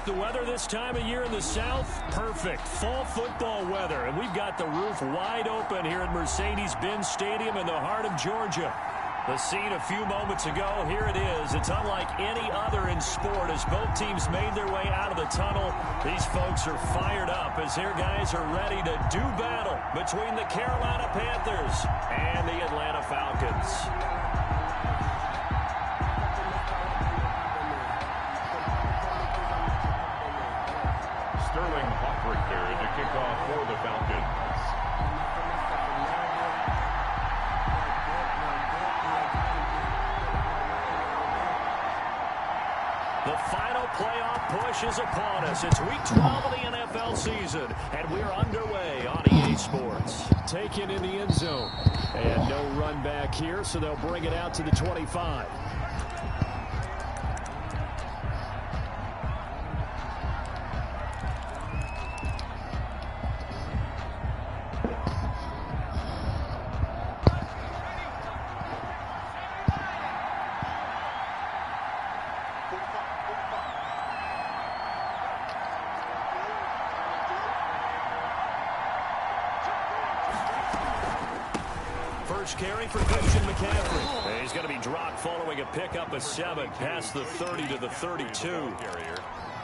The weather this time of year in the South, perfect. Fall football weather. And we've got the roof wide open here at Mercedes-Benz Stadium in the heart of Georgia. The scene a few moments ago, here it is. It's unlike any other in sport as both teams made their way out of the tunnel. These folks are fired up as their guys are ready to do battle between the Carolina Panthers and the Atlanta Falcons. To kick off for the Falcons. The final playoff push is upon us. It's week 12 of the NFL season, and we're underway on EA Sports. Taken in the end zone, and no run back here, so they'll bring it out to the 25. First carry for Christian McCaffrey. He's going to be dropped following a pickup of 7 past the 30 to the 32.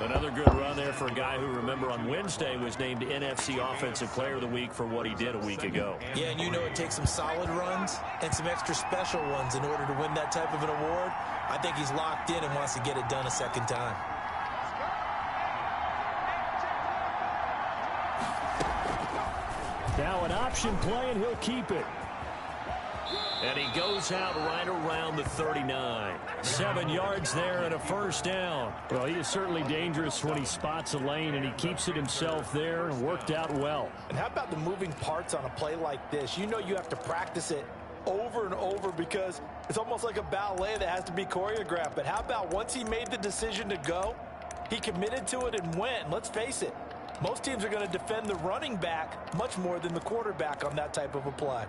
Another good run there for a guy who, remember, on Wednesday was named NFC Offensive Player of the Week for what he did a week ago. Yeah, and you know it takes some solid runs and some extra special ones in order to win that type of an award. I think he's locked in and wants to get it done a second time. Now an option play, and he'll keep it. And he goes out right around the 39. 7 yards there and a first down. Well, he is certainly dangerous when he spots a lane, and he keeps it himself there and worked out well. And how about the moving parts on a play like this? You know you have to practice it over and over because it's almost like a ballet that has to be choreographed. But how about once he made the decision to go, he committed to it and went. Let's face it, most teams are going to defend the running back much more than the quarterback on that type of a play.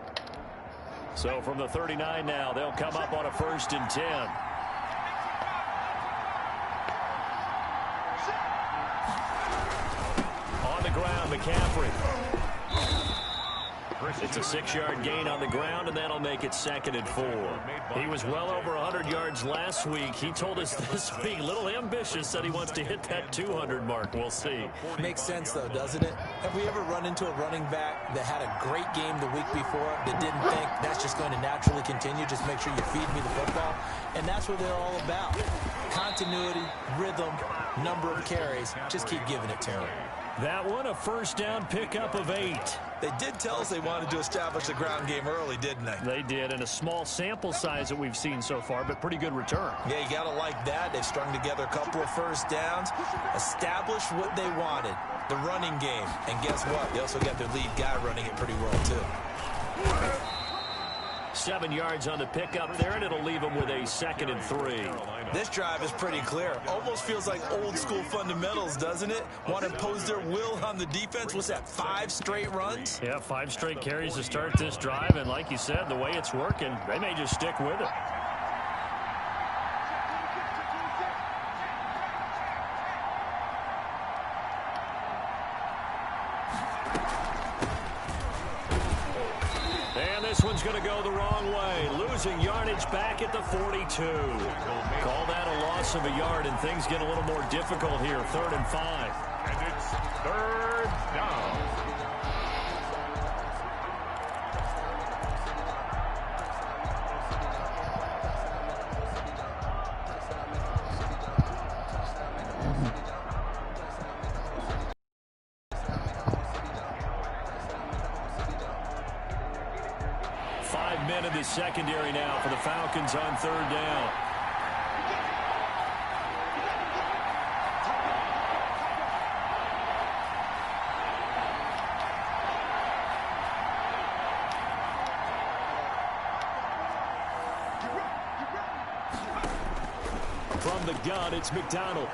So from the 39 now, they'll come up on a 1st and 10. On the ground, McCaffrey. It's a 6-yard gain on the ground, and that'll make it 2nd and 4. He was well over 100 yards last week. He told us this week, a little ambitious, said he wants to hit that 200 mark. We'll see. Makes sense, though, doesn't it? Have we ever run into a running back that had a great game the week before that didn't think that's just going to naturally continue? Just make sure you feed me the football. And that's what they're all about. Continuity, rhythm, number of carries. Just keep giving it to him. That one, a first down pickup of 8. They did tell us they wanted to establish the ground game early, didn't they? They did, and a small sample size that we've seen so far, but pretty good return. Yeah, you got to like that. They've strung together a couple of first downs, established what they wanted, the running game. And guess what? They also got their lead guy running it pretty well, too. 7 yards on the pickup there, and it'll leave them with a 2nd and 3. This drive is pretty clear. Almost feels like old school fundamentals, doesn't it? Want to impose their will on the defense. What's that, 5 straight runs? Yeah, 5 straight carries to start this drive, and like you said, the way it's working, they may just stick with it. This one's going to go the wrong way. Losing yardage back at the 42. Call that a loss of a yard, and things get a little more difficult here. 3rd and 5. And it's 3rd down. Men in the secondary now for the Falcons on 3rd down. From the gun, it's McDonald.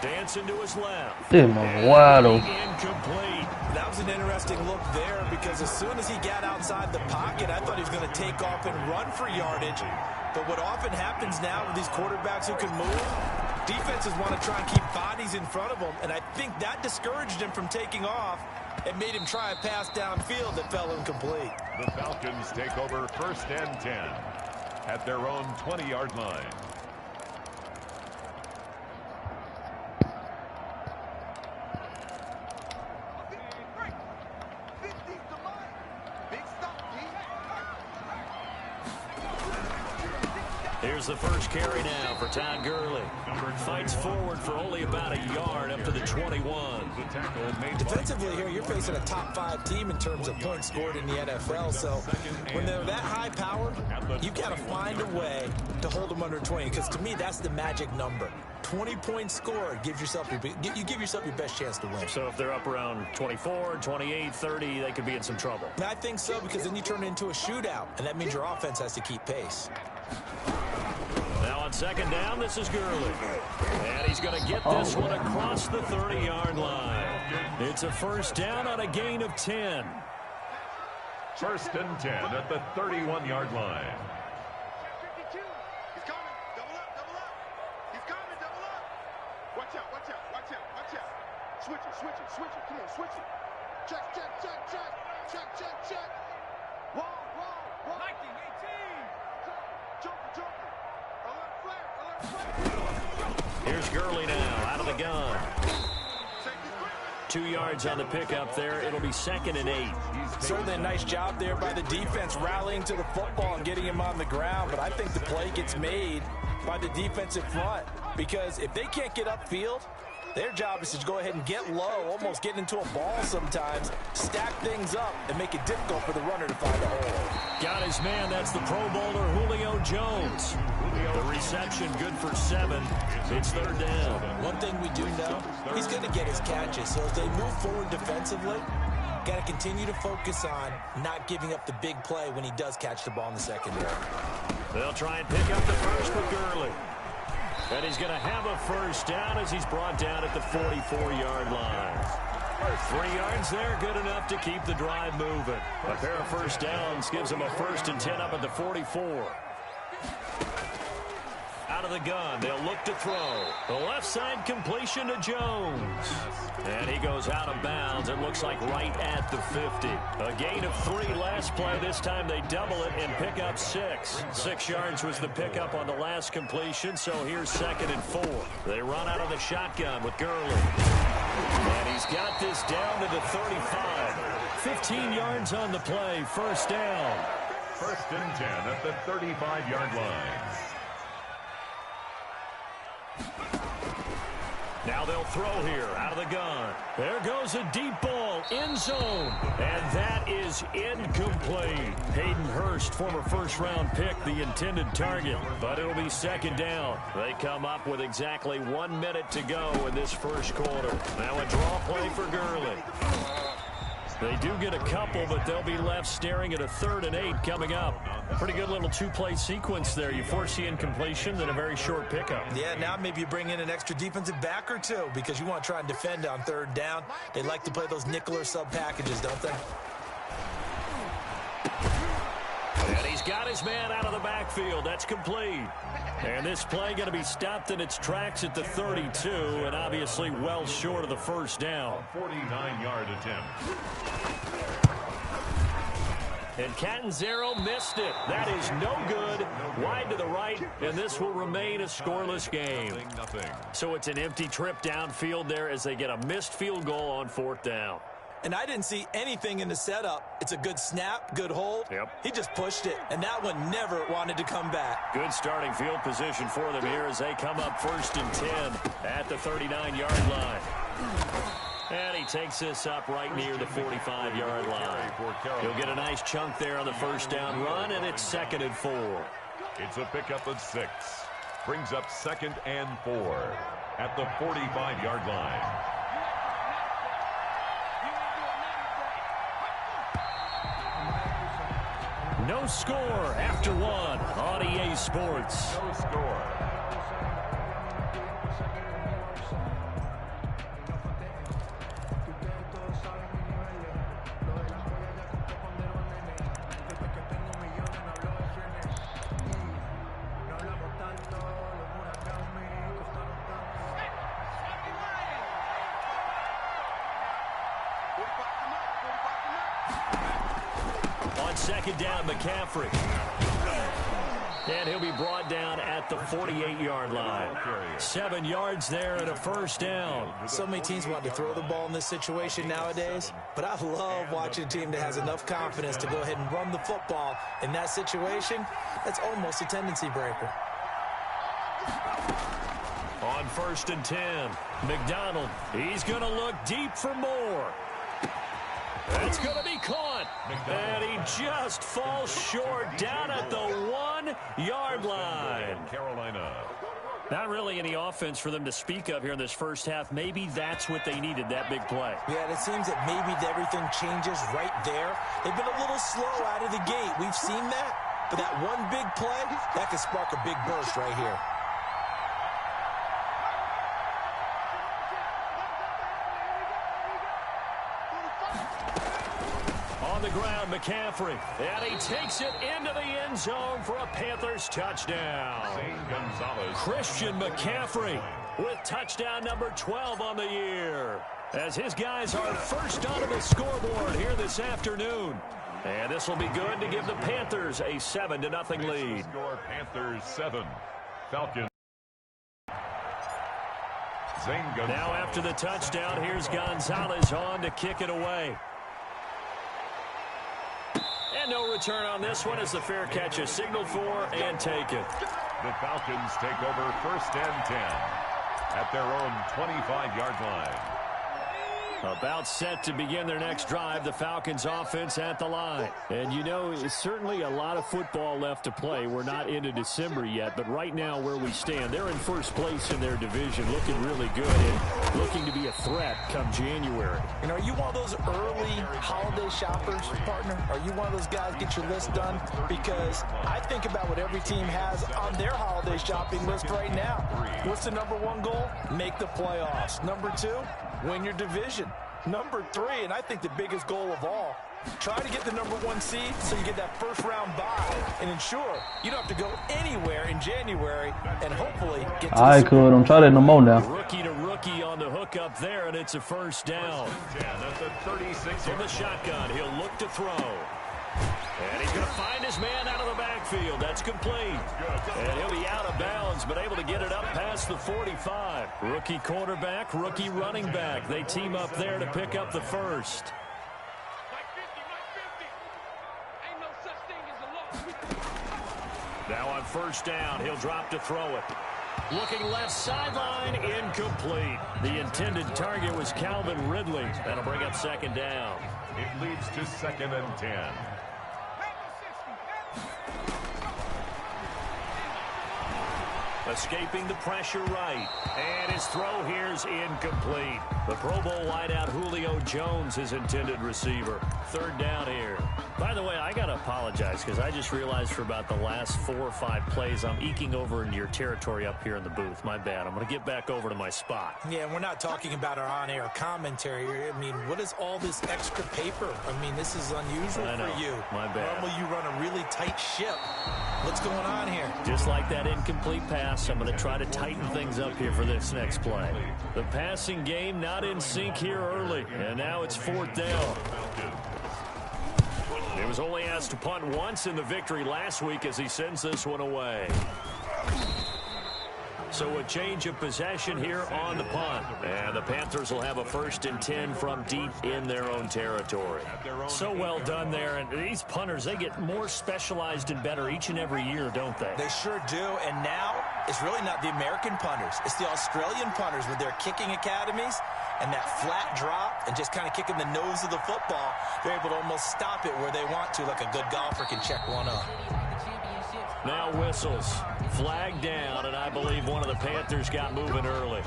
Dancing to his left. Incomplete. That was an interesting look there because as soon as he got outside the pocket, I thought he was going to take off and run for yardage. But what often happens now with these quarterbacks who can move, Defenses want to try and keep bodies in front of them, and I think that discouraged him from taking off and made him try a pass downfield that fell incomplete. The Falcons take over 1st and 10 at their own 20-yard line. Here's the first carry now for Todd Gurley. Fights forward for only about a yard up to the 21. Defensively here, you're facing a top 5 team in terms of points scored in the NFL. So when they're that high powered, you've got to find a way to hold them under 20. Because to me, that's the magic number. 20 points scored gives yourself you give yourself your best chance to win. So if they're up around 24, 28, 30, they could be in some trouble. I think so, because then you turn it into a shootout, and that means your offense has to keep pace. Now on 2nd down, this is Gurley. And he's going to get this one across the 30-yard line. It's a 1st down on a gain of 10. 1st and 10 at the 31-yard line. He's coming. Double up. He's coming, double up. Watch out. Switch it. Come on, switch it. Check. Wall. Nike, 18. Joker. Alert flag. Here's Gurley now out of the gun. 2 yards on the pickup there. It'll be 2nd and 8. Certainly a nice job there by the defense rallying to the football and getting him on the ground. But I think the play gets made by the defensive front, because if they can't get upfield, their job is to go ahead and get low, almost get into a ball sometimes, stack things up, and make it difficult for the runner to find a hole. Got his man. That's the Pro Bowler Julio Jones. The reception good for 7. It's 3rd down. One thing we do know, he's going to get his catches. So as they move forward defensively, got to continue to focus on not giving up the big play when he does catch the ball in the secondary. They'll try and pick up the first with Gurley. And he's going to have a 1st down as he's brought down at the 44-yard line. 3 yards there, good enough to keep the drive moving. A pair of 1st downs gives him a 1st and 10 up at the 44. Out of the gun, they'll look to throw. The left side completion to Jones. And he goes out of bounds. It looks like right at the 50. A gain of 3 last play. This time they double it and pick up 6. 6 yards was the pickup on the last completion, so here's 2nd and 4. They run out of the shotgun with Gurley. And he's got this down to the 35. 15 yards on the play. 1st down. 1st and 10 at the 35-yard line. Now they'll throw here out of the gun. There goes a deep ball, end zone. And that is incomplete. Hayden Hurst, former 1st-round pick, the intended target. But it'll be 2nd down. They come up with exactly 1 minute to go in this 1st quarter. Now a draw play for Gurley. They do get a couple, but they'll be left staring at a 3rd and 8 coming up. Pretty good little 2-play sequence there. You force the incompletion, then a very short pickup. Yeah, now maybe you bring in an extra defensive back or 2 because you want to try and defend on 3rd down. They like to play those nickel or sub packages, don't they? And he's got his man out of the backfield. That's complete. And this play going to be stopped in its tracks at the 32, and obviously well short of the 1st down. 49-yard attempt. And Catanzaro missed it. That is no good. Wide to the right, and this will remain a scoreless game. So it's an empty trip downfield there as they get a missed field goal on 4th down. And I didn't see anything in the setup. It's a good snap, good hold. Yep. He just pushed it, and that one never wanted to come back. Good starting field position for them here as they come up 1st and 10 at the 39-yard line. And he takes this up right near the 45-yard line. He'll get a nice chunk there on the 1st down run, and it's 2nd and 4. It's a pickup of 6. Brings up 2nd and 4 at the 45-yard line. No score after 1 on EA Sports. No score. second down, McCaffrey. And he'll be brought down at the 48-yard line. 7 yards there and a first down. So many teams want to throw the ball in this situation nowadays, but I love watching a team that has enough confidence to go ahead and run the football. In that situation, that's almost a tendency breaker. On 1st and 10, McDonald, he's going to look deep for more. That's going to be caught. And he just falls short down at the 1-yard line. Carolina. Not really any offense for them to speak of here in this first half. Maybe that's what they needed, that big play. Yeah, it seems that maybe everything changes right there. They've been a little slow out of the gate. We've seen that. But that one big play, that could spark a big burst right here. On the ground, McCaffrey. And he takes it into the end zone for a Panthers touchdown. Christian McCaffrey with touchdown number 12 on the year. As his guys are first onto the scoreboard here this afternoon. And this will be good to give the Panthers a 7-0 lead. Score Panthers 7. Falcons. Now after the touchdown, here's Gonzalez on to kick it away. And no return on this one as the fair catch is signaled for and taken. The Falcons take over 1st and 10 at their own 25-yard line. About set to begin their next drive, the Falcons offense at the line. And you know, it's certainly a lot of football left to play. We're not into December yet, but right now where we stand, they're in first place in their division, looking really good and looking to be a threat come January. And are you one of those early holiday shoppers, partner? Are you one of those guys get your list done? Because I think about what every team has on their holiday shopping list right now. What's the number 1 goal? Make the playoffs. Number 2, win your division. Number 3, and I think the biggest goal of all, try to get the number 1 seed so you get that first-round bye and ensure you don't have to go anywhere in January and hopefully get to All right, cool. Don't try that no more now. Rookie to rookie on the hook up there, and it's a first down. From the shotgun, he'll look to throw. And he's going to find his man out of the backfield. That's complete. And he'll be out of bounds, but able to get it up past the 45. Rookie quarterback, rookie running back. They team up there to pick up the first. Now on first down, he'll drop to throw it. Looking left sideline, incomplete. The intended target was Calvin Ridley. That'll bring up second down. It leads to 2nd and 10. Escaping the pressure right. And his throw here's incomplete. The Pro Bowl wideout Julio Jones, his intended receiver. Third down here. By the way, I got to apologize because I just realized for about the last 4 or 5 plays, I'm eking over into your territory up here in the booth. My bad. I'm going to get back over to my spot. Yeah, we're not talking about our on-air commentary. I mean, what is all this extra paper? I mean, this is unusual for you. My bad. Normally you run a really tight ship. What's going on here? Just like that incomplete pass, I'm going to try to tighten things up here for this next play. The passing game not in sync here early, and now it's 4th down. He was only asked to punt once in the victory last week as he sends this one away. So a change of possession here on the punt. And the Panthers will have a 1st and 10 from deep in their own territory. So well done there. And these punters, they get more specialized and better each and every year, don't they? They sure do. And now it's really not the American punters. It's the Australian punters with their kicking academies and that flat drop and just kind of kicking the nose of the football. They're able to almost stop it where they want to, like a good golfer can check one up. Now whistles. Flag down, and I believe one of the Panthers got moving early.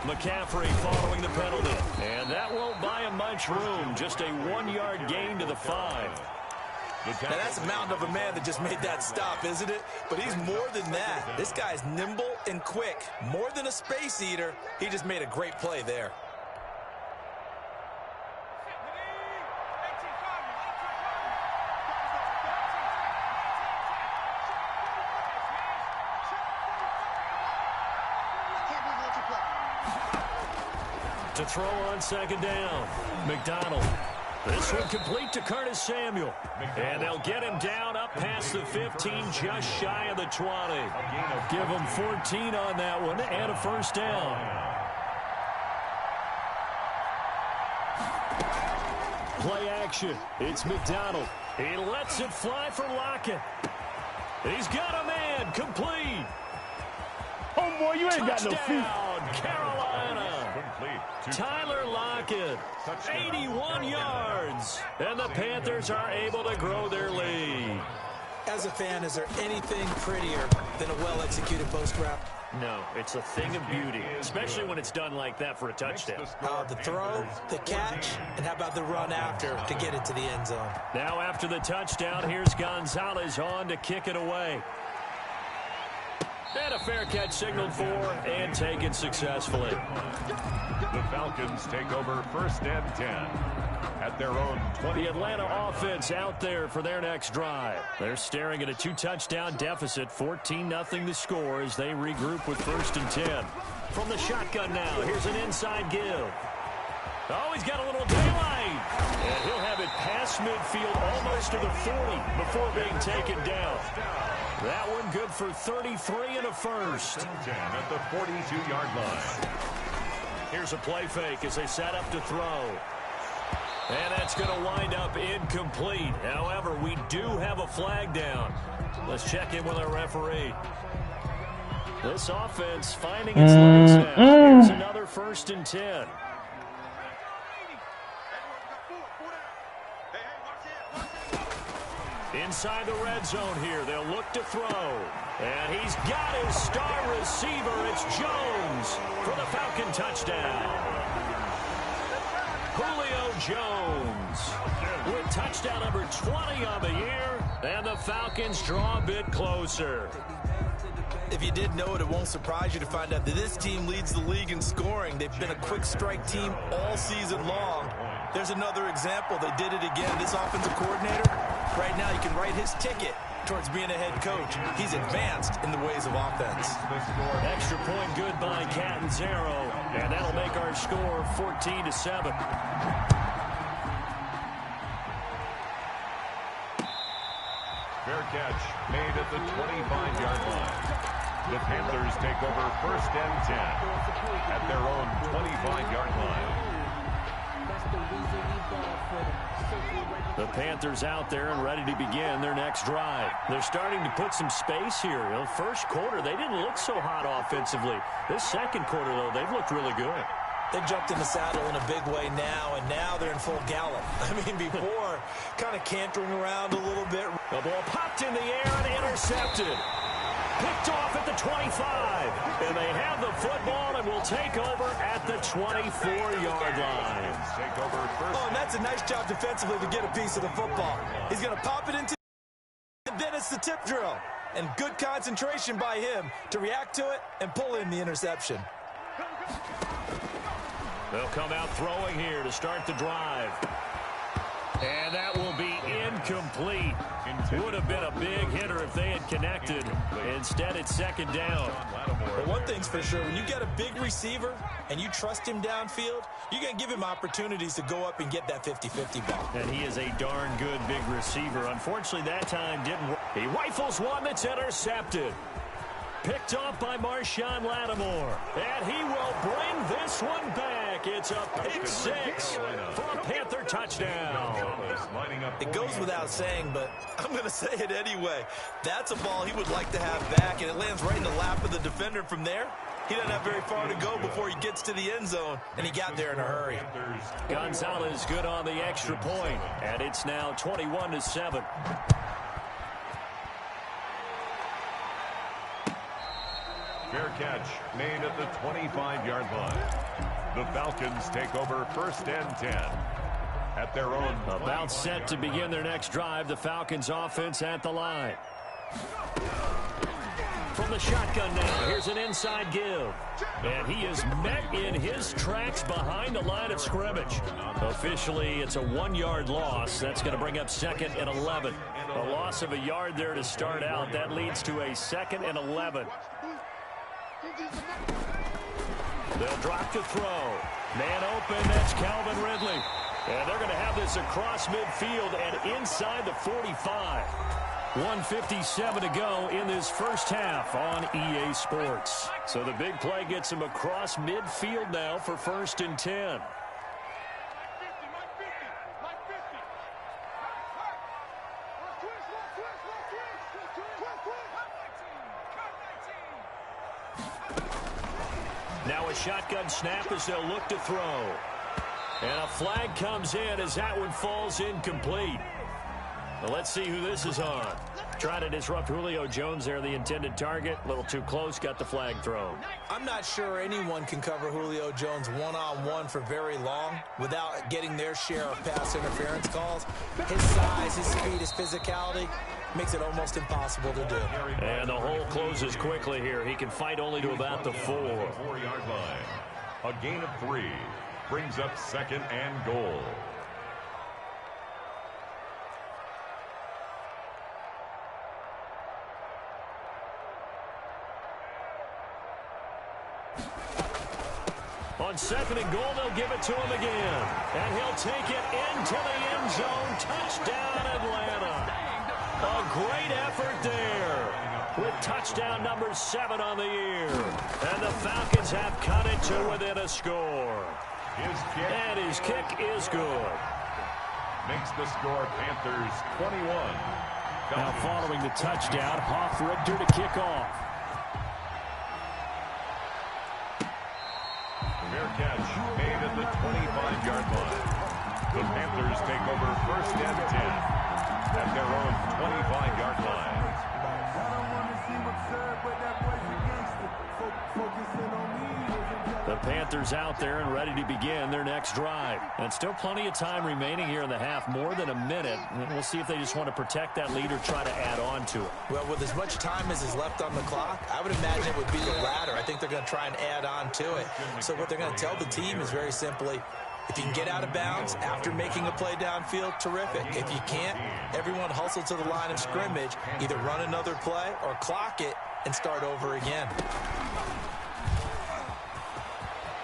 McCaffrey following the penalty. And that won't buy him much room. Just a 1-yard gain to the 5. Now that's a mountain of a man that just made that stop, isn't it? But he's more than that. This guy's nimble and quick. More than a space eater. He just made a great play there. To throw on second down. McDonald. This one complete to Curtis Samuel. And they'll get him down up past the 15, just shy of the 20. Give him 14 on that one and a first down. Play action. It's McDonald. He lets it fly for Lockett. He's got a man. Complete. Homeboy, you ain't got no feet. Touchdown, Carolina. Tyler Lockett, 81 yards. And the Panthers are able to grow their lead. As a fan, is there anything prettier than a well-executed post route? No, it's a thing of beauty, especially when it's done like that for a touchdown. The throw, the catch, and how about the run after to get it to the end zone? Now after the touchdown, here's Gonzalez on to kick it away. And a fair catch signaled for and taken successfully. The Falcons take over 1st and 10 at their own 20. The Atlanta offense out there for their next drive. They're staring at a 2-touchdown deficit, 14-0 the score as they regroup with 1st and 10. From the shotgun now, here's an inside give. Oh, he's got a little daylight. And he'll have it past midfield almost to the 40 before being taken down. That one good for 33 and a first. 10 at the 42-yard line. Here's a play fake as they set up to throw. And that's going to wind up incomplete. However, we do have a flag down. Let's check in with our referee. This offense finding its legs now. Here's another 1st and 10. Inside the red zone here, they'll look to throw. And he's got his star receiver. It's Jones for the Falcon touchdown. Julio Jones with touchdown number 20 on the year. And the Falcons draw a bit closer. If you did know it, it won't surprise you to find out that this team leads the league in scoring. They've been a quick strike team all season long. There's another example. They did it again. This offensive coordinator, right now, you can write his ticket towards being a head coach. He's advanced in the ways of offense. Extra point good by Catanzaro, and that'll make our score 14-7. Fair catch made at the 25-yard line. The Panthers take over 1st and 10 at their own 25-yard line. The Panthers out there and ready to begin their next drive. They're starting to put some space here. You know, first quarter, they didn't look so hot offensively. This second quarter, though, they've looked really good. They jumped in the saddle in a big way now, and now they're in full gallop. I mean, before, kind of cantering around a little bit. The ball popped in the air and intercepted. Picked off at the 25. And they have the football and will take over at the 24-yard line. Oh, and that's a nice job defensively to get a piece of the football. He's going to pop it into, and then it's the tip drill. And good concentration by him to react to it and pull in the interception. They'll come out throwing here to start the drive. And that will be incomplete. Would have been a big hitter if they had connected. Instead, it's second down. But one thing's for sure, when you get a big receiver and you trust him downfield, you're going to give him opportunities to go up and get that 50-50 ball. And he is a darn good big receiver. Unfortunately, that time didn't work. He rifles one that's intercepted. Picked off by Marshawn Lattimore. And he will bring this one back. It's a pick six for a Panther touchdown. It goes without saying, but I'm going to say it anyway. That's a ball he would like to have back, and it lands right in the lap of the defender from there. He doesn't have very far to go before he gets to the end zone, and he got there in a hurry. Gonzalez good on the extra point, and it's now 21-7. Fair catch made at the 25-yard line. The Falcons take over 1st and 10 at their own. About set to begin their next drive. The Falcons offense at the line. From the shotgun now, here's an inside give. And he is met in his tracks behind the line of scrimmage. Officially, it's a 1-yard loss. That's going to bring up 2nd and 11. A loss of a yard there to start out. That leads to a 2nd and 11. They'll drop to throw. Man open, that's Calvin Ridley. And they're going to have this across midfield and inside the 45. 1:57 to go in this first half on EA Sports. So the big play gets him across midfield now for 1st and 10. Now a shotgun snap as they'll look to throw. And a flag comes in as that one falls incomplete. Well, let's see who this is on. Try to disrupt Julio Jones there, the intended target. A little too close, got the flag thrown. I'm not sure anyone can cover Julio Jones one-on-one for very long without getting their share of pass interference calls. His size, his speed, his physicality makes it almost impossible to do. And the hole closes quickly here. He can fight only to about the 4. 4-yard line. A gain of 3 brings up 2nd and goal. On 2nd and goal, they'll give it to him again. And he'll take it into the end zone. Touchdown, Atlanta. A great effort there with touchdown number 7 on the year. And the Falcons have cut it to within a score. And his kick is good. Makes the score Panthers 21. Now following the touchdown, Hoff Richter to kick off. Fair catch made at the 25-yard line. The Panthers take over 1st and 10 at their own 25-yard line. The Panthers out there and ready to begin their next drive. And still plenty of time remaining here in the half, more than a minute. And we'll see if they just want to protect that lead or try to add on to it. Well, with as much time as is left on the clock, I would imagine it would be the latter. I think they're going to try and add on to it. So what they're going to tell the team is very simply, if you can get out of bounds after making a play downfield, terrific. If you can't, everyone hustle to the line of scrimmage, either run another play or clock it and start over again.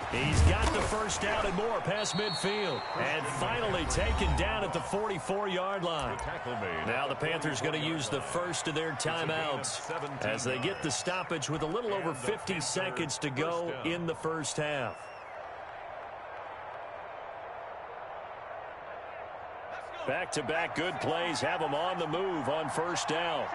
He's got the first down and more past midfield. And finally taken down at the 44-yard line. Now the Panthers going to use the first of their timeouts as they get the stoppage with a little over 50 seconds to go in the first half. Back-to-back good plays have them on the move on first down.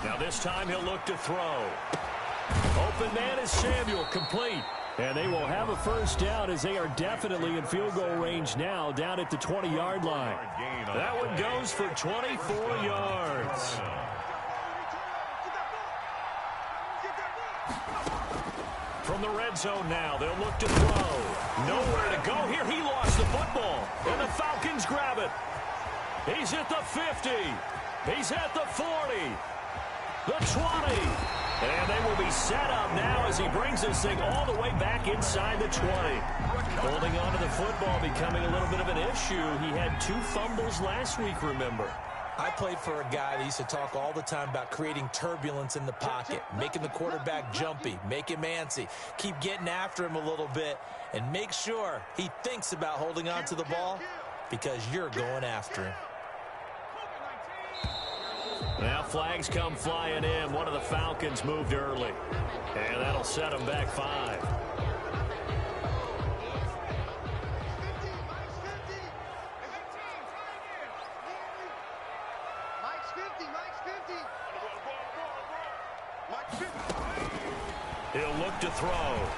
Now this time he'll look to throw. Open man is Samuel, complete. And they will have a first down as they are definitely in field goal range now down at the 20-yard line. That one goes for 24 yards. From the red zone now, they'll look to throw. Nowhere to go here. He lost the football. And the Falcons grab it. He's at the 50. He's at the 40. The 20. And they will be set up now as he brings this thing all the way back inside the 20. Holding on to the football becoming a little bit of an issue. He had 2 fumbles last week, remember. I played for a guy that used to talk all the time about creating turbulence in the pocket, making the quarterback jumpy, make him antsy, keep getting after him a little bit, and make sure he thinks about holding on to the ball because you're going after him. Now flags come flying in. One of the Falcons moved early. And that'll set them back 5. He'll look to throw.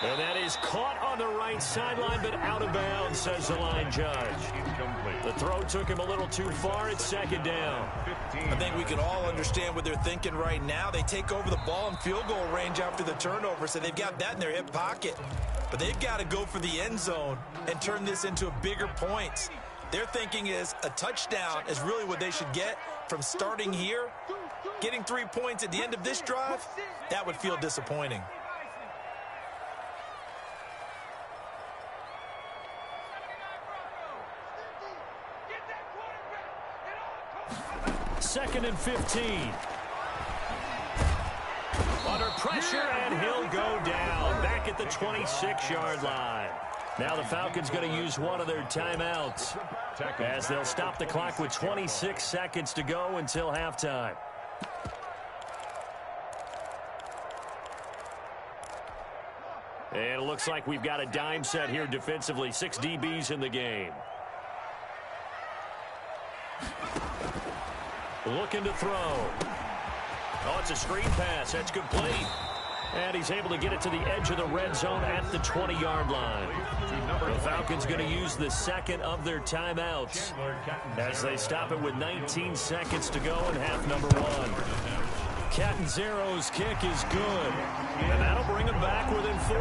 And that is caught on the right sideline, but out of bounds, says the line judge. Incomplete. The throw took him a little too far. It's second down. 15. I think we can all understand what they're thinking right now. They take over the ball in field goal range after the turnover, so they've got that in their hip pocket. But they've got to go for the end zone and turn this into a bigger points. Their thinking is a touchdown is really what they should get from starting here. Getting 3 points at the end of this drive, that would feel disappointing. Second and 15. Under pressure, and he'll go down. Back at the 26-yard line. Now the Falcons going to use one of their timeouts as they'll stop the clock with 26 seconds to go until halftime. And it looks like we've got a dime set here defensively. 6 DBs in the game. Looking to throw. Oh, it's a screen pass. That's complete. And he's able to get it to the edge of the red zone at the 20-yard line. The Falcons going to use the second of their timeouts as they stop it with 19 seconds to go in half number 1. Catanzaro's kick is good, and that'll bring them back within 4.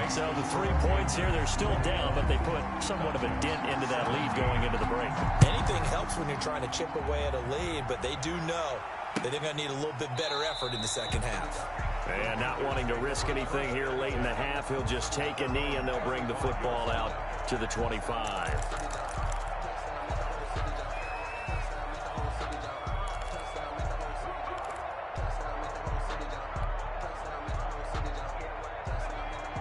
So the 3 points here, they're still down, but they put somewhat of a dent into that lead going into the break. Anything helps when you're trying to chip away at a lead, but they do know that they're going to need a little bit better effort in the second half. And not wanting to risk anything here late in the half, he'll just take a knee, and they'll bring the football out to the 25.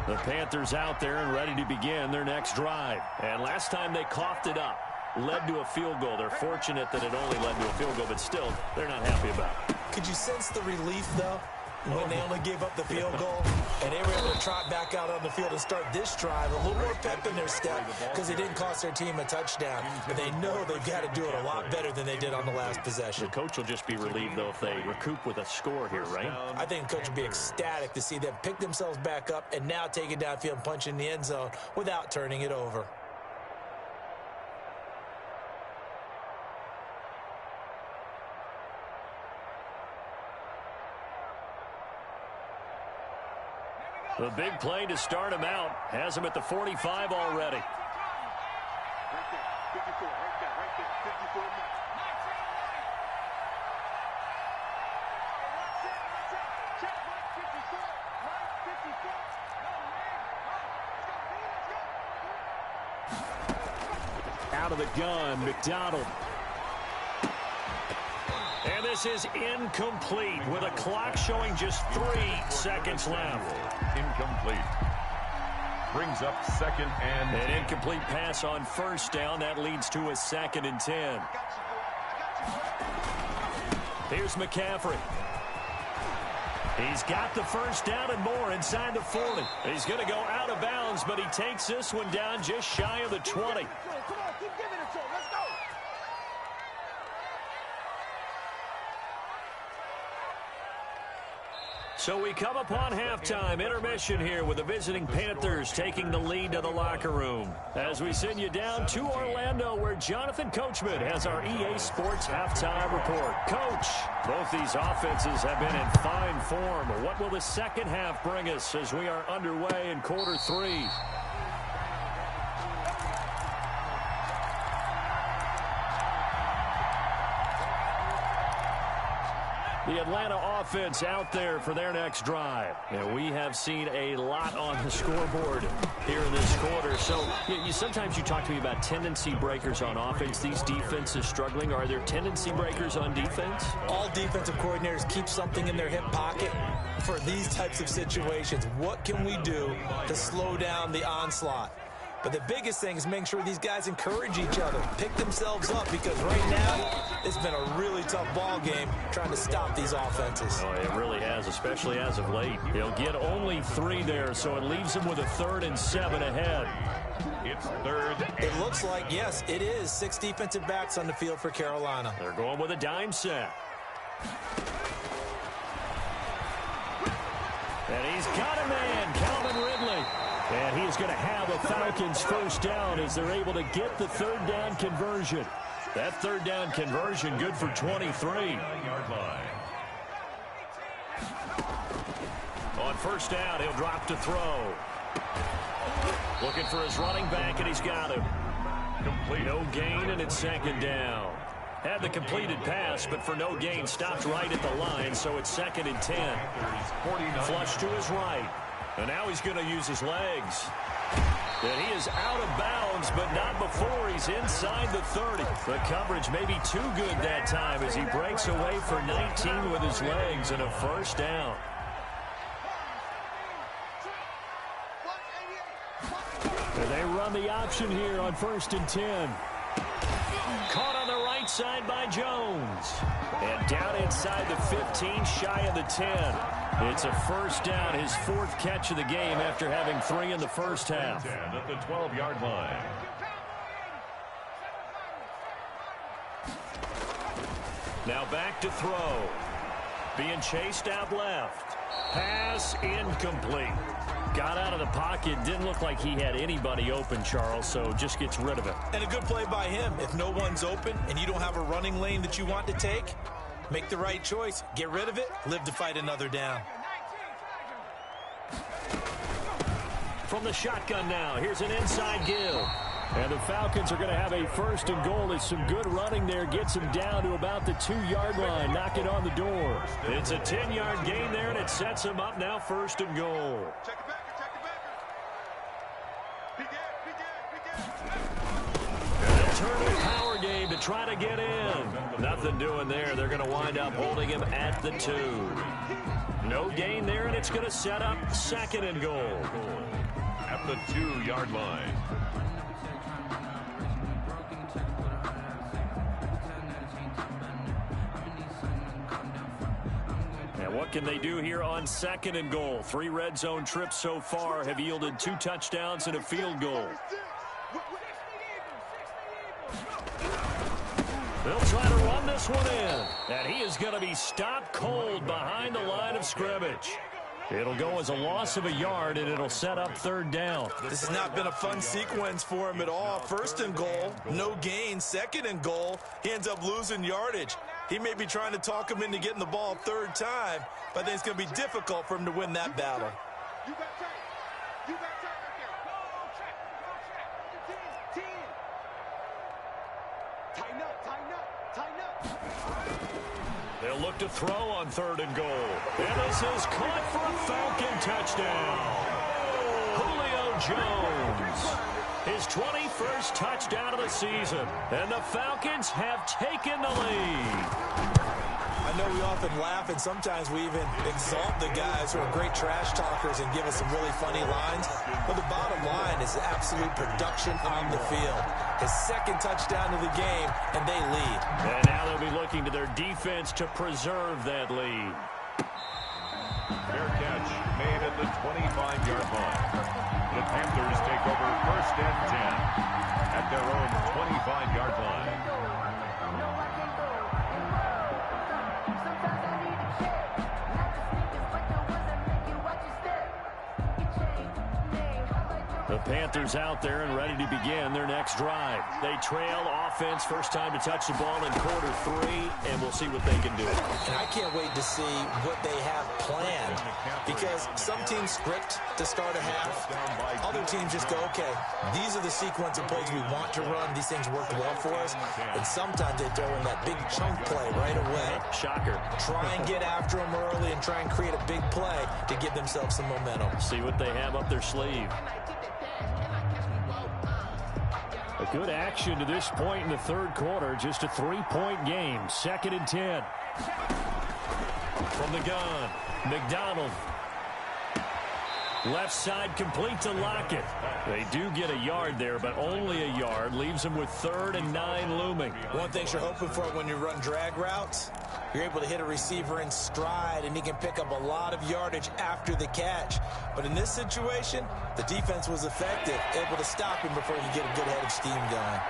The Panthers out there and ready to begin their next drive. And last time they coughed it up, led to a field goal. They're fortunate that it only led to a field goal, but still, they're not happy about it. Could you sense the relief, though, when they only gave up the field goal and they were able to trot back out on the field and start this drive a little more pep in their step because it didn't cost their team a touchdown. But they know they've got to do it a lot better than they did on the last possession. The coach will just be relieved, though, if they recoup with a score here, right? I think the coach will be ecstatic to see them pick themselves back up and now take it downfield and punch in the end zone without turning it over. The big play to start him out has him at the 45 already. Right there, 54, right there, 54 minutes. Check, right 54. Out of the gun, McDonald. And this is incomplete with a clock showing just 3 seconds left. Incomplete. Brings up second and An incomplete pass on first down. That leads to a 2nd and 10. Here's McCaffrey. He's got the first down and more inside the 40. He's going to go out of bounds, but he takes this one down just shy of the 20. Come on, keep giving it to him. Let's go. So we come upon halftime, intermission here with the visiting Panthers taking the lead to the locker room. As we send you down to Orlando, where Jonathan Coachman has our EA Sports halftime report. Coach, both these offenses have been in fine form. What will the second half bring us as we are underway in quarter 3? The Atlanta offense out there for their next drive. And we have seen a lot on the scoreboard here in this quarter. So sometimes you talk to me about tendency breakers on offense. These defenses struggling. Are there tendency breakers on defense? All defensive coordinators keep something in their hip pocket for these types of situations. What can we do to slow down the onslaught? But the biggest thing is making sure these guys encourage each other, pick themselves up, because right now it's been a really tough ball game trying to stop these offenses. Oh, it really has, especially as of late. They'll get only 3 there, so it leaves them with a 3rd and 7 ahead. it's third. It looks like, yes, it is 6 defensive backs on the field for Carolina. They're going with a dime set. And he's got a man, Calvin Ridley. And he is going to have a Falcons first down as they're able to get the third down conversion. That third down conversion good for 23. On first down, he'll drop to throw. Looking for his running back, and he's got him. Complete. No gain, and it's second down. Had the completed pass, but for no gain, stopped right at the line, so it's 2nd and 10. Flush to his right. And now he's going to use his legs. And he is out of bounds, but not before he's inside the 30. The coverage may be too good that time as he breaks away for 19 with his legs and a first down. And they run the option here on 1st and 10. Caught on the right side by Jones. And down inside the 15, shy of the 10. It's a first down, his 4th catch of the game after having 3 in the first half. At the 12-yard line. Now back to throw. Being chased out left. Pass incomplete. Got out of the pocket. Didn't look like he had anybody open, Charles, so just gets rid of it. And a good play by him. If no one's open and you don't have a running lane that you want to take, make the right choice. Get rid of it. Live to fight another down. From the shotgun now, here's an inside give. And the Falcons are going to have a 1st and goal. It's some good running there. Gets him down to about the 2-yard line. Knock it on the door. It's a 10-yard gain there, and it sets him up now 1st and goal. Check it back. They'll turn to a power game to try to get in. Nothing doing there. They're going to wind up holding him at the 2. No gain there, and it's going to set up 2nd and goal. At the 2-yard line. And what can they do here on 2nd and goal? 3 red zone trips so far have yielded 2 touchdowns and a field goal. They'll try to run this one in. And he is going to be stopped cold behind the line of scrimmage. It'll go as a loss of a yard, and it'll set up 3rd down. This has not been a fun sequence for him at all. 1st and goal, no gain. 2nd and goal, he ends up losing yardage. He may be trying to talk him into getting the ball 3rd time, but I think it's going to be difficult for him to win that battle. You got tight. You got tight right there. 10. Tighten up. They'll look to throw on 3rd and goal. And this is caught for a Falcon touchdown. Julio Jones. His 21st touchdown of the season. And the Falcons have taken the lead. I know we often laugh, and sometimes we even exalt the guys who are great trash talkers and give us some really funny lines. But the bottom line is absolute production on the field. His 2nd touchdown of the game, and they lead. And now they'll be looking to their defense to preserve that lead. Fair catch made at the 25-yard line. The Panthers take over 1st and 10 at their own 25-yard line. The Panthers out there and ready to begin their next drive. They trail offense, first time to touch the ball in quarter 3, and we'll see what they can do. And I can't wait to see what they have planned, because some teams script to start a half. Other teams just go, okay, these are the sequence of plays we want to run. These things worked well for us. And sometimes they throw in that big chunk play right away. Shocker. Try and get after them early and try and create a big play to give themselves some momentum. See what they have up their sleeve. A good action to this point in the 3rd quarter. Just a 3-point game. 2nd and 10. From the gun, McDonald. Left side complete to Lockett. They do get a yard there, but only a yard. Leaves them with 3rd and 9 looming. One thing you're hoping for when you run drag routes, you're able to hit a receiver in stride, and he can pick up a lot of yardage after the catch. But in this situation, the defense was effective, able to stop him before you get a good head of steam going.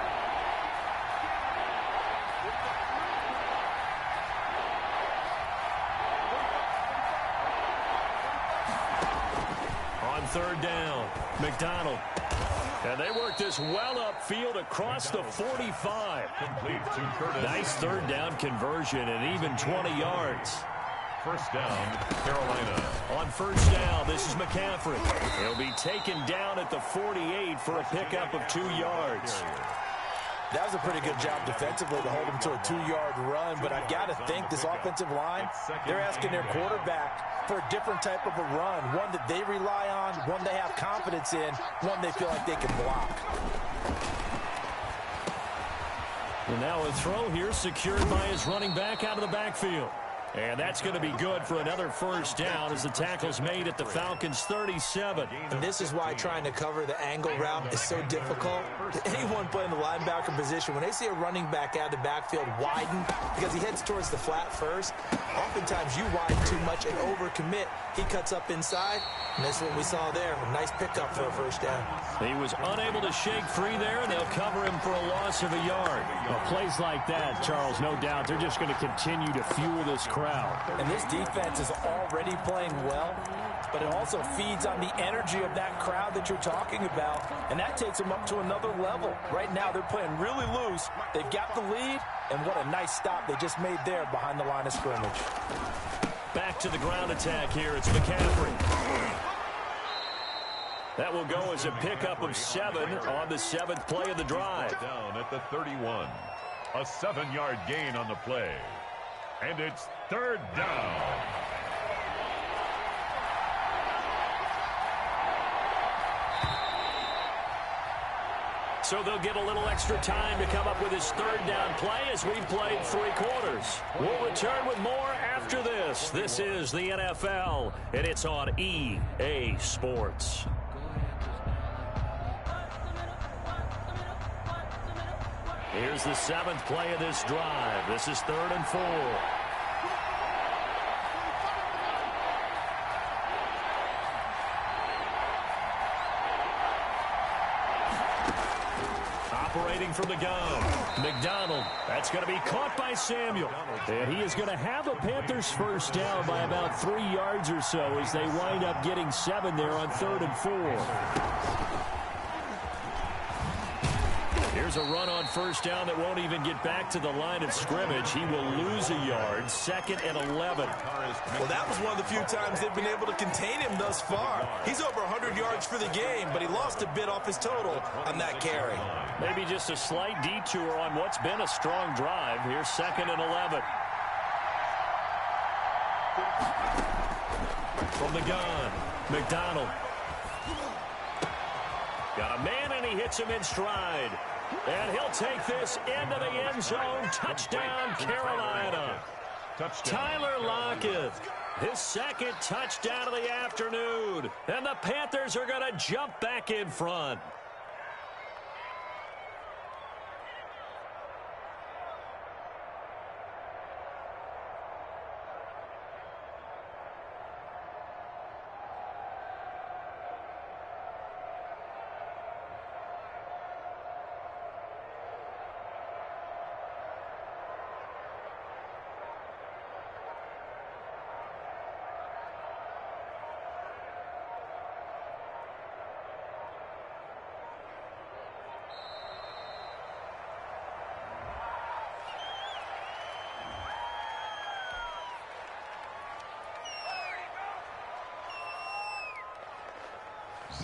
third down. McDonald. And they work this well upfield across the 45. Nice third down conversion and even 20 yards. First down, Carolina. On first down, this is McCaffrey. He'll be taken down at the 48 for a pickup of 2 yards. That was a pretty good job defensively to hold him to a 2-yard run, but I've got to think this offensive line, they're asking their quarterback for a different type of a run, one that they rely on, one they have confidence in, one they feel like they can block. And now a throw here secured by his running back out of the backfield. And that's going to be good for another first down as the tackle's made at the Falcons' 37. And this is why trying to cover the angle route is so difficult. Anyone playing the linebacker position, when they see a running back out of the backfield widen because he heads towards the flat first, oftentimes you widen too much and overcommit. He cuts up inside, and that's what we saw there. A nice pickup for a first down. He was unable to shake free there, and they'll cover him for a loss of a yard. Well, plays like that, Charles, no doubt, they're just going to continue to fuel this crowd. And this defense is already playing well, but it also feeds on the energy of that crowd that you're talking about, and that takes them up to another level. Right now, they're playing really loose. They've got the lead, and what a nice stop they just made there behind the line of scrimmage. Back to the ground attack here. It's McCaffrey. That will go as a pickup of 7 on the 7th play of the drive. Down at the 31. A 7-yard gain on the play. And it's third down. So they'll get a little extra time to come up with his third down play as we've played 3 quarters. We'll return with more after this. This is the NFL, and it's on EA Sports. Here's the 7th play of this drive. This is 3rd and 4. Operating from the gun, McDonald. That's going to be caught by Samuel. And he is going to have a Panthers first down by about 3 yards or so as they wind up getting 7 there on 3rd and 4. Here's a run on first down that won't even get back to the line of scrimmage. He will lose a yard. 2nd and 11. Well, that was one of the few times they've been able to contain him thus far. He's over 100 yards for the game, but he lost a bit off his total on that carry. Maybe just a slight detour on what's been a strong drive. Here's 2nd and 11. From the gun, McDonald. Got a man, and he hits him in stride. And he'll take this into the end zone. Touchdown, Carolina. Tyler Lockett, his 2nd touchdown of the afternoon. And the Panthers are going to jump back in front.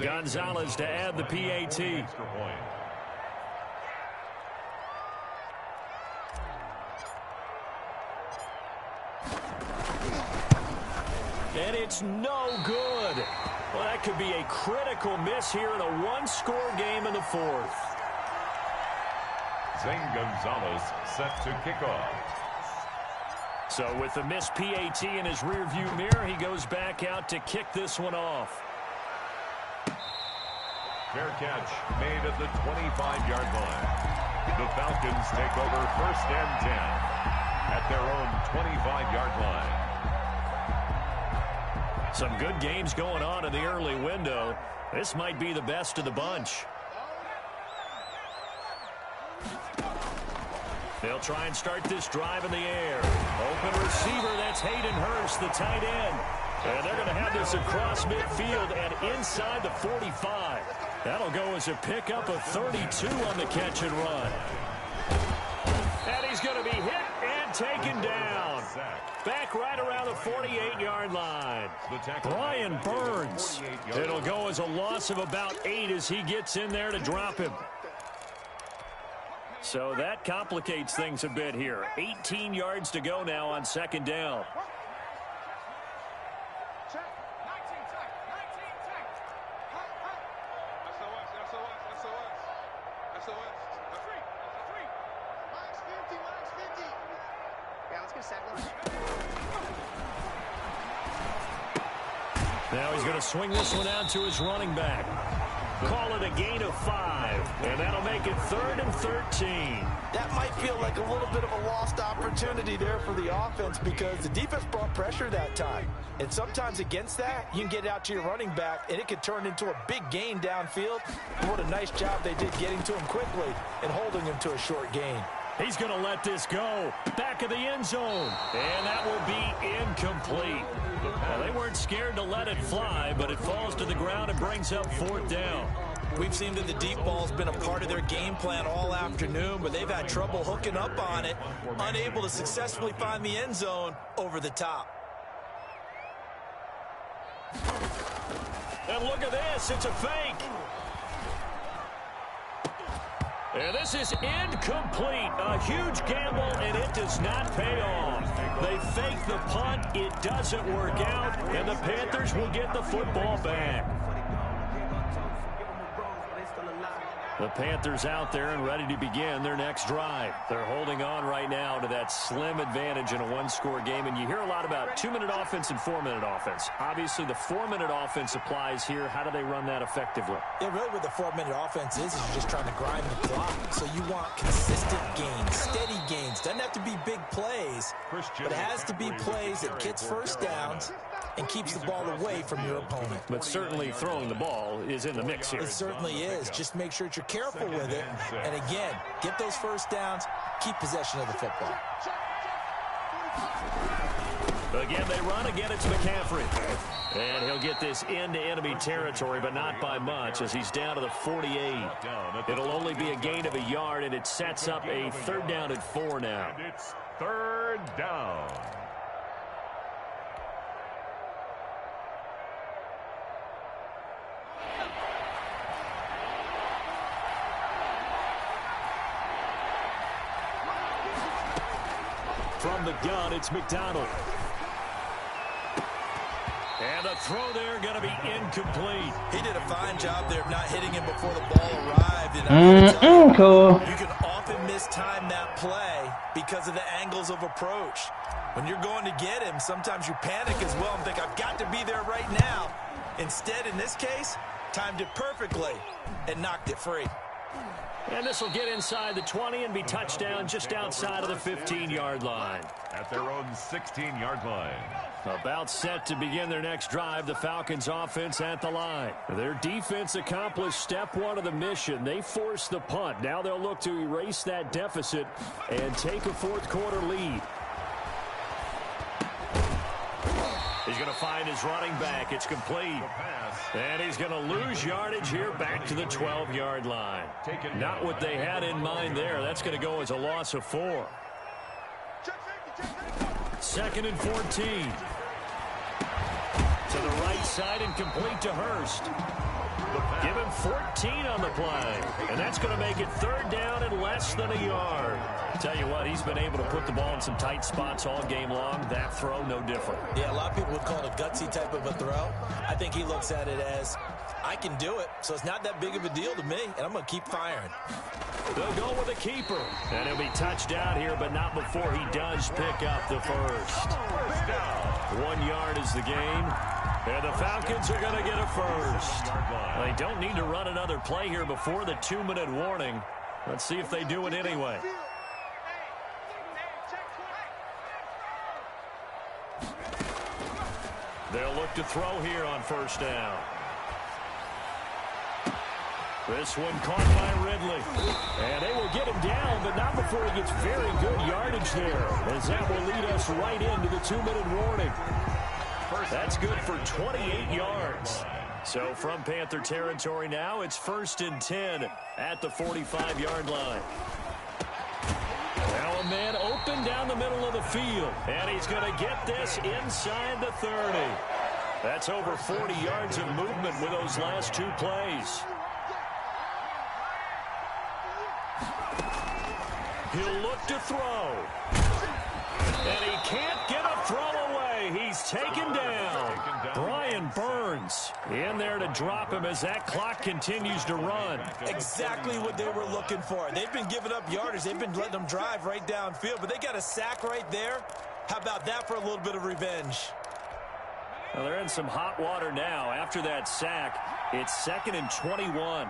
Gonzalez to add the PAT. And it's no good. Well, that could be a critical miss here in a one-score game in the 4th. Zane Gonzalez set to kick off. So with the missed PAT in his rearview mirror, he goes back out to kick this one off. Fair catch made at the 25-yard line. The Falcons take over 1st and 10 at their own 25-yard line. Some good games going on in the early window. This might be the best of the bunch. They'll try and start this drive in the air. Open receiver, that's Hayden Hurst, the tight end. And they're going to have this across midfield and inside the 45. That'll go as a pickup of 32 on the catch and run. And he's going to be hit and taken down. Back right around the 48-yard line. Brian Burns. It'll go as a loss of about 8 as he gets in there to drop him. So that complicates things a bit here. 18 yards to go now on second down. Now he's going to swing this one out to his running back. Call it a gain of 5, and that'll make it 3rd and 13. That might feel like a little bit of a lost opportunity there for the offense because the defense brought pressure that time. And sometimes against that, you can get out to your running back, and it could turn into a big gain downfield. What a nice job they did getting to him quickly and holding him to a short gain. He's going to let this go. Back of the end zone. And that will be incomplete. Well, they weren't scared to let it fly, but it falls to the ground and brings up 4th down. We've seen that the deep ball's been a part of their game plan all afternoon, but they've had trouble hooking up on it, unable to successfully find the end zone over the top. And look at this. It's a fake. And this is incomplete. A huge gamble, and it does not pay off. They fake the punt. It doesn't work out, and the Panthers will get the football back. The Panthers out there and ready to begin their next drive. They're holding on right now to that slim advantage in a one-score game. And you hear a lot about 2-minute offense and 4-minute offense. Obviously, the 4-minute offense applies here. How do they run that effectively? Yeah, really what the 4-minute offense is you're just trying to grind the clock. So you want consistent gains, steady gains. Doesn't have to be big plays, but it has to be plays that gets first downs and keeps the ball away from your opponent. But certainly throwing the ball is in the mix here. It certainly is. Just make sure that you're careful with it. And again, get those first downs, keep possession of the football. Again, they run. Again, it's McCaffrey. And he'll get this into enemy territory, but not by much as he's down to the 48. It'll only be a gain of a yard, and it sets up a 3rd down and 4 now. And it's 3rd down. From the gun, it's McDonald. And the throw there going to be incomplete. He did a fine job there of not hitting him before the ball arrived. And cool. You can often mistime that play because of the angles of approach. When you're going to get him, sometimes you panic as well and think, I've got to be there right now. Instead, in this case, timed it perfectly and knocked it free. And this will get inside the 20 and be touchdown just outside of the 15-yard line. At their own 16-yard line. About set to begin their next drive, the Falcons offense at the line. Their defense accomplished step 1 of the mission. They forced the punt. Now they'll look to erase that deficit and take a 4th quarter lead. He's going to find his running back. It's complete. And he's going to lose yardage here back to the 12-yard line. Not what they had in mind there. That's going to go as a loss of 4. 2nd and 14. To the right side and complete to Hurst. Give him 14 on the play. And that's going to make it 3rd down and less than a yard. Tell you what, he's been able to put the ball in some tight spots all game long. That throw, no different. Yeah, a lot of people would call it a gutsy type of a throw. I think he looks at it as, I can do it, so it's not that big of a deal to me, and I'm going to keep firing. They'll go with a keeper. And he'll be touched out here, but not before he does pick up the first. 1 yard is the gain. And the Falcons are going to get a first. They don't need to run another play here before the 2-minute warning. Let's see if they do it anyway. They'll look to throw here on 1st down. This one caught by Ridley. And they will get him down, but not before he gets very good yardage there, as that will lead us right into the 2-minute warning. That's good for 28 yards. So from Panther territory now, it's 1st and 10 at the 45-yard line. Now a man open down the middle of the field, and he's going to get this inside the 30. That's over 40 yards of movement with those last 2 plays. He'll look to throw. And he can't get a throw away. He's taken down. Brian Burns in there to drop him as that clock continues to run. Exactly what they were looking for. They've been giving up yardage. They've been letting them drive right downfield, but they got a sack right there. How about that for a little bit of revenge? Well, they're in some hot water now. After that sack, it's 2nd and 21.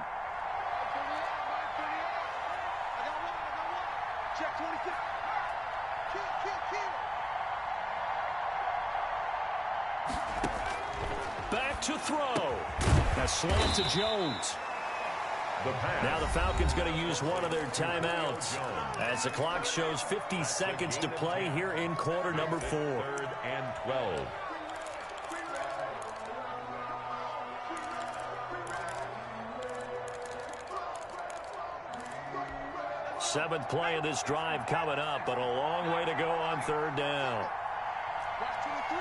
Check 26. Back to throw. A slant to Jones. Now the Falcons going to use one of their timeouts as the clock shows 50 seconds to play here in quarter number 4. 3rd and 12. Seventh play of this drive coming up, but a long way to go on 3rd down. Watch 23.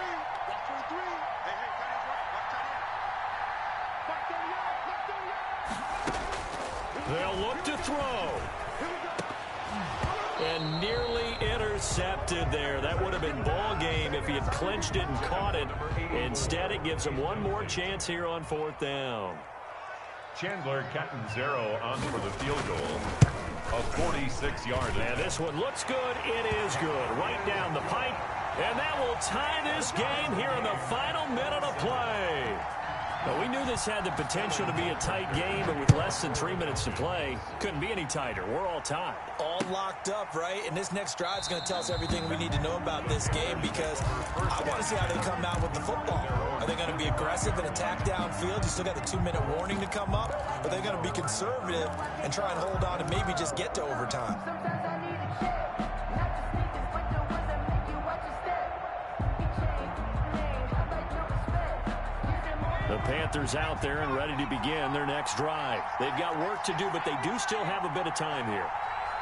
Watch 23. Hey, tight end's right. Watch tight end. Watch 30 yards. They'll look to throw. And nearly intercepted there. That would have been ball game if he had clinched it and caught it. Instead, it gives him one more chance here on 4th down. Chandler Catanzaro on for the field goal. A 46-yarder. And this one looks good. It is good. Right down the pipe. And that will tie this game here in the final minute of play. But we knew this had the potential to be a tight game, but with less than 3 minutes to play, couldn't be any tighter. We're all tied. All locked up, right? And this next drive is going to tell us everything we need to know about this game, because I want to see how they come out with the football. Are they going to be aggressive and attack downfield? You still got the 2-minute warning to come up. Are they going to be conservative and try and hold on and maybe just get to overtime? The Panthers out there and ready to begin their next drive. They've got work to do, but they do still have a bit of time here.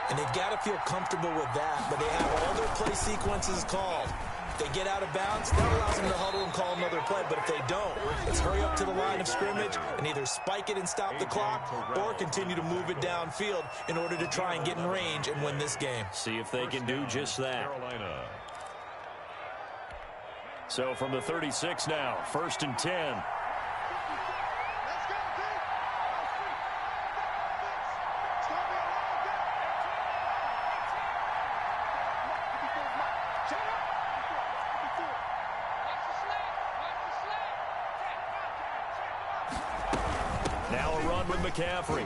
And they've got to feel comfortable with that, but they have all their play sequences called. If they get out of bounds, that allows them to huddle and call another play. But if they don't, it's hurry up to the line of scrimmage and either spike it and stop the clock or continue to move it downfield in order to try and get in range and win this game. See if they can do just that. Carolina. So from the 36 now, 1st and 10. Let's go, team. It's going to be a long day. Shut up. Now a run with McCaffrey.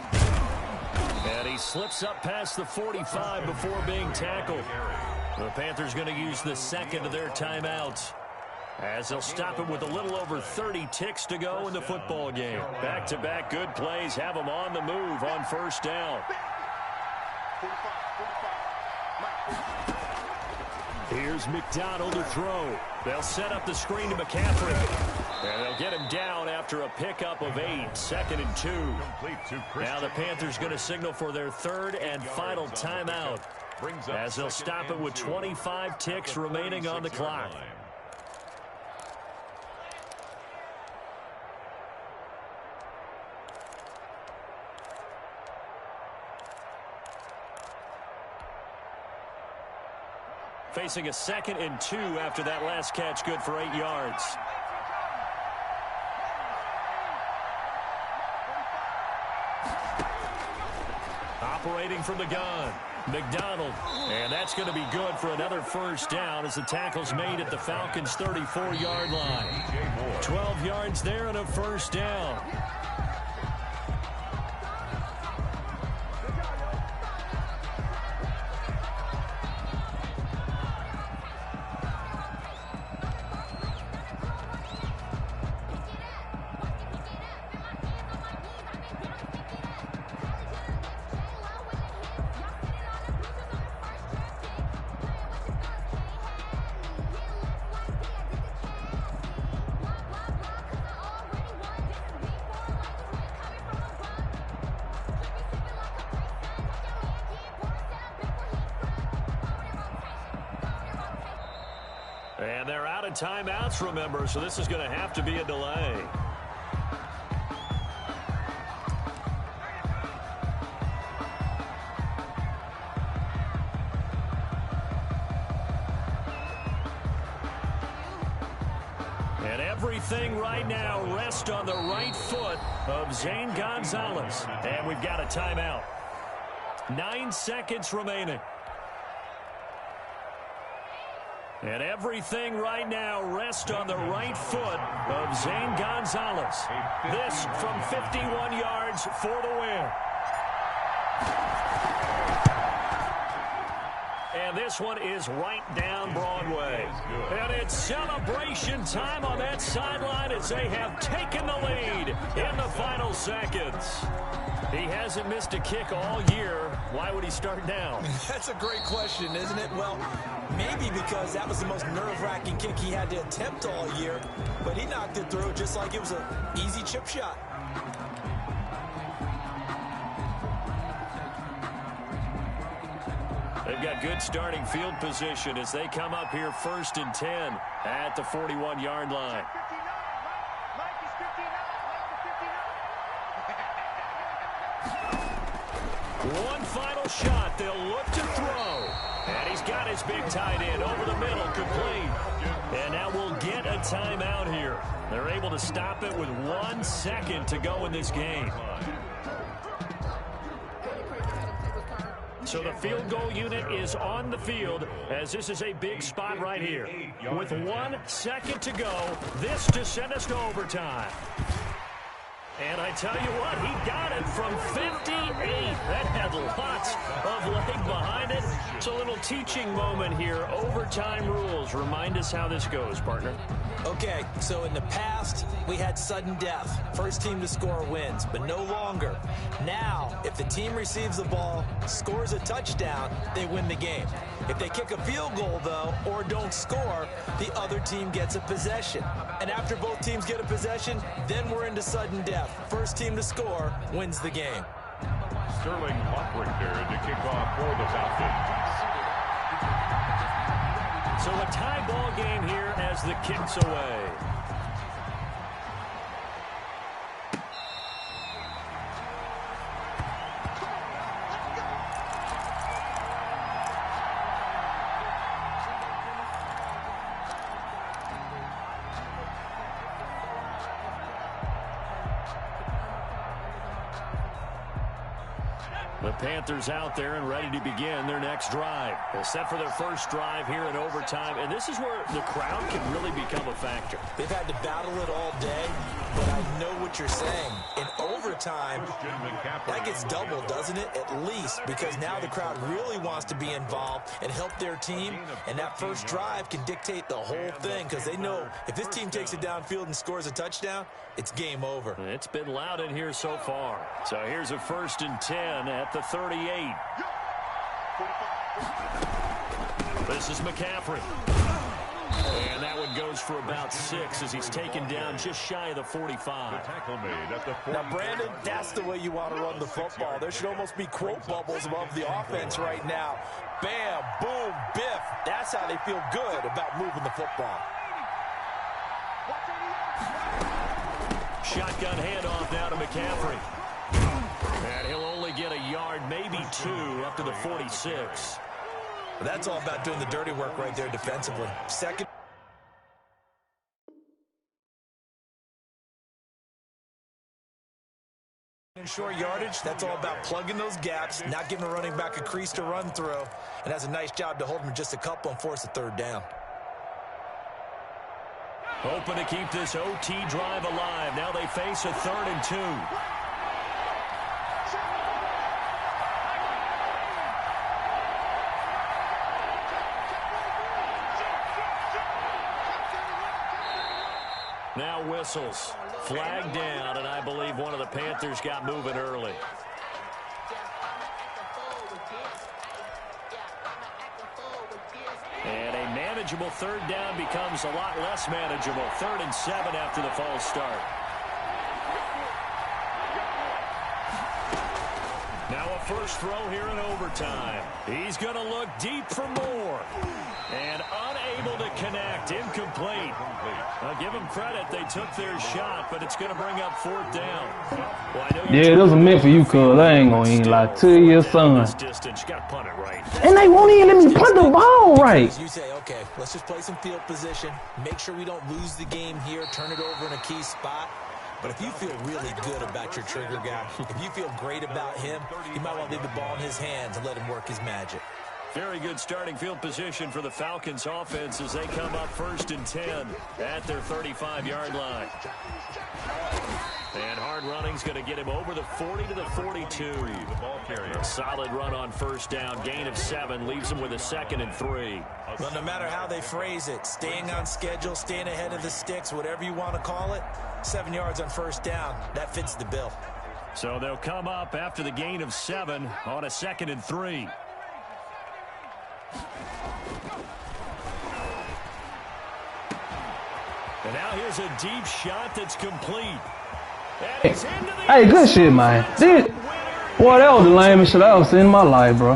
And he slips up past the 45 before being tackled. The Panthers going to use the 2nd of their timeouts, as they'll stop it with a little over 30 ticks to go in the football game. Back-to-back good plays have them on the move on 1st down. 45. Here's McDonald to throw. They'll set up the screen to McCaffrey. And they'll get him down after a pickup of 8, 2nd and 2. Now the Panthers going to signal for their 3rd and final timeout, as they'll stop it with 25 ticks remaining on the clock. Facing a 2nd and 2 after that last catch, good for 8 yards. Operating from the gun, McDonald. And that's going to be good for another 1st down as the tackle's made at the Falcons' 34-yard line. 12 yards there and a 1st down. of timeouts, remember, so this is going to have to be a delay. And everything right now rests on the right foot of Zane Gonzalez. And we've got a timeout. 9 seconds remaining. And everything right now rests on the right foot of Zane Gonzalez. This from 51 yards for the win. And this one is right down Broadway. And it's celebration time on that sideline as they have taken the lead in the final seconds. He hasn't missed a kick all year. Why would he start now? That's a great question, isn't it? Well, maybe because that was the most nerve-wracking kick he had to attempt all year, but he knocked it through just like it was an easy chip shot. They've got good starting field position as they come up here 1st and 10 at the 41-yard line. One final shot. They'll look to throw. And he's got his big tight end over the middle, complete. And now we'll get a timeout here. They're able to stop it with 1 second to go in this game. So the field goal unit is on the field as this is a big spot right here. With 1 second to go, this to send us to overtime. And I tell you what, he got it from 58. That had lots of leg behind it. It's a little teaching moment here. Overtime rules. Remind us how this goes, partner. Okay, so in the past, we had sudden death. First team to score wins, but no longer. Now, if the team receives the ball, scores a touchdown, they win the game. If they kick a field goal, though, or don't score, the other team gets a possession. And after both teams get a possession, then we're into sudden death. First team to score wins the game. Sterling Hoffrichter there to kick off for the Falcons. So a tie ball game here as the kick's away. The Panthers out there and ready to begin their next drive. They're set for their first drive here in overtime, and this is where the crowd can really become a factor. They've had to battle it all day, but I know what you're saying. In overtime, that gets doubled, doesn't it? At least, because now the crowd really wants to be involved and help their team, and that first drive can dictate the whole thing because they know if this team takes it downfield and scores a touchdown, it's game over. It's been loud in here so far. So here's a 1st and 10 at the 38. This is McCaffrey. And that one goes for about 6 as he's taken down just shy of the 45. Tackle made at the 40. Now, Brandon, that's the way you want to run the football. There should almost be quote bubbles above the offense right now. Bam, boom, biff. That's how they feel good about moving the football. Shotgun handoff now to McCaffrey. And he'll only get a yard, maybe 2, up to the 46. That's all about doing the dirty work right there defensively. Second. In short yardage, that's all about plugging those gaps, not giving a running back a crease to run through, and has a nice job to hold him just a couple and force a third down. Hoping to keep this OT drive alive. Now they face a 3rd and 2. Now whistles. Flag down, and I believe one of the Panthers got moving early. And a manageable 3rd down becomes a lot less manageable. 3rd and 7 after the false start. Now a first throw here in overtime. He's going to look deep for more. And unable to connect. Incomplete. I'll give them credit. They took their shot, but it's going to bring up fourth down. Well, I know yeah, those are meant for you, cuz. I ain't going to even lie to your son. Distance, you got to punt it right. And they won't even let me punt the ball right. You say, okay, let's just play some field position. Make sure we don't lose the game here. Turn it over in a key spot. But if you feel really good about your trigger guy, if you feel great about him, you might want to leave the ball in his hands and let him work his magic. Very good starting field position for the Falcons offense as they come up 1st and 10 at their 35-yard line. And hard running's going to get him over the 40 to the 42. The ball carrier. A solid run on first down. Gain of 7 leaves him with a 2nd and 3. Well, no matter how they phrase it, staying on schedule, staying ahead of the sticks, whatever you want to call it, 7 yards on first down, that fits the bill. So they'll come up after the gain of 7 on a 2nd and 3. And now here's a deep shot that's complete. Hey, good shit, man. Boy, that was the lamest shit I ever seen in my life, bro.